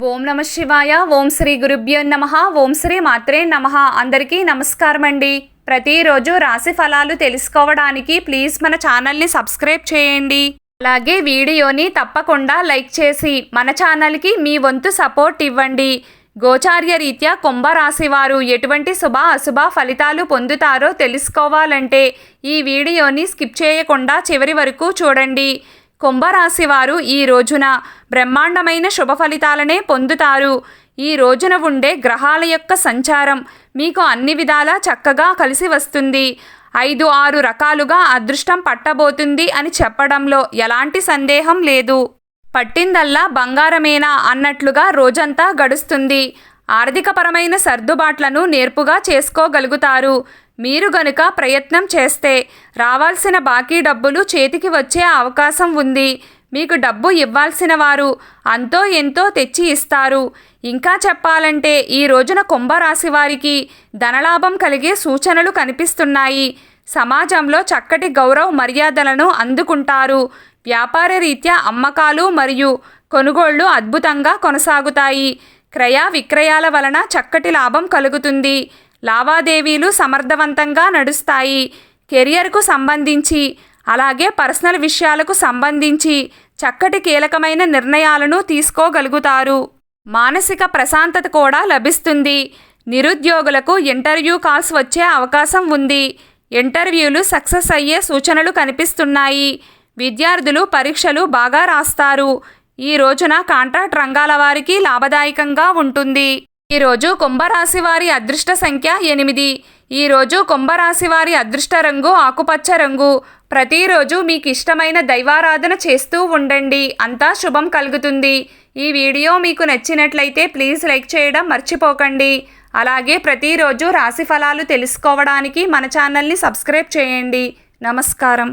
ఓం నమ శివాయ. ఓం శ్రీ గురుభ్యో నమః. ఓం శ్రీ మాత్రే నమః. అందరికీ నమస్కారం అండి. ప్రతిరోజు రాశి ఫలాలు తెలుసుకోవడానికి ప్లీజ్ మన ఛానల్ని సబ్స్క్రైబ్ చేయండి. అలాగే వీడియోని తప్పకుండా లైక్ చేసి మన ఛానల్కి మీ వంతు సపోర్ట్ ఇవ్వండి. గోచార్య రీత్యా కుంభరాశి వారు ఎటువంటి శుభ అశుభ ఫలితాలు పొందుతారో తెలుసుకోవాలంటే ఈ వీడియోని స్కిప్ చేయకుండా చివరి వరకు చూడండి. కుంభరాశి వారు ఈ రోజున బ్రహ్మాండమైన శుభ ఫలితాలనే పొందుతారు. ఈ రోజున ఉండే గ్రహాల యొక్క సంచారం మీకు అన్ని విధాలా చక్కగా కలిసి వస్తుంది. 5-6 రకాలుగా అదృష్టం పట్టబోతుంది అని చెప్పడంలో ఎలాంటి సందేహం లేదు. పట్టిందల్లా బంగారమేనా అన్నట్లుగా రోజంతా గడుస్తుంది. ఆర్థికపరమైన సర్దుబాట్లను నేర్పుగా చేసుకోగలుగుతారు. మీరు గనుక ప్రయత్నం చేస్తే రావాల్సిన బాకీ డబ్బులు చేతికి వచ్చే అవకాశం ఉంది. మీకు డబ్బు ఇవ్వాల్సిన వారు అంతో ఎంతో తెచ్చి ఇస్తారు. ఇంకా చెప్పాలంటే ఈ రోజున కుంభరాశి వారికి ధనలాభం కలిగే సూచనలు కనిపిస్తున్నాయి. సమాజంలో చక్కటి గౌరవ మర్యాదలను అందుకుంటారు. వ్యాపార రీత్యా అమ్మకాలు మరియు కొనుగోళ్లు అద్భుతంగా కొనసాగుతాయి. క్రయ విక్రయాల వలన చక్కటి లాభం కలుగుతుంది. లావాదేవీలు సమర్థవంతంగా నడుస్తాయి. కెరియర్కు సంబంధించి అలాగే పర్సనల్ విషయాలకు సంబంధించి చక్కటి కీలకమైన నిర్ణయాలను తీసుకోగలుగుతారు. మానసిక ప్రశాంతత కూడా లభిస్తుంది. నిరుద్యోగులకు ఇంటర్వ్యూ కాల్స్ వచ్చే అవకాశం ఉంది. ఇంటర్వ్యూలు సక్సెస్ అయ్యే సూచనలు కనిపిస్తున్నాయి. విద్యార్థులు పరీక్షలు బాగా రాస్తారు. ఈ రోజున కాంట్రాక్ట్ రంగాల వారికి లాభదాయకంగా ఉంటుంది. ఈరోజు కుంభరాశి వారి అదృష్ట సంఖ్య 8. ఈరోజు కుంభరాశి వారి అదృష్ట రంగు ఆకుపచ్చ రంగు. ప్రతిరోజు మీకు ఇష్టమైన దైవారాధన చేస్తూ ఉండండి. అంతా శుభం కలుగుతుంది. ఈ వీడియో మీకు నచ్చినట్లయితే ప్లీజ్ లైక్ చేయడం మర్చిపోకండి. అలాగే ప్రతిరోజు రాశి ఫలాలు తెలుసుకోవడానికి మన ఛానల్ని సబ్స్క్రైబ్ చేయండి. నమస్కారం.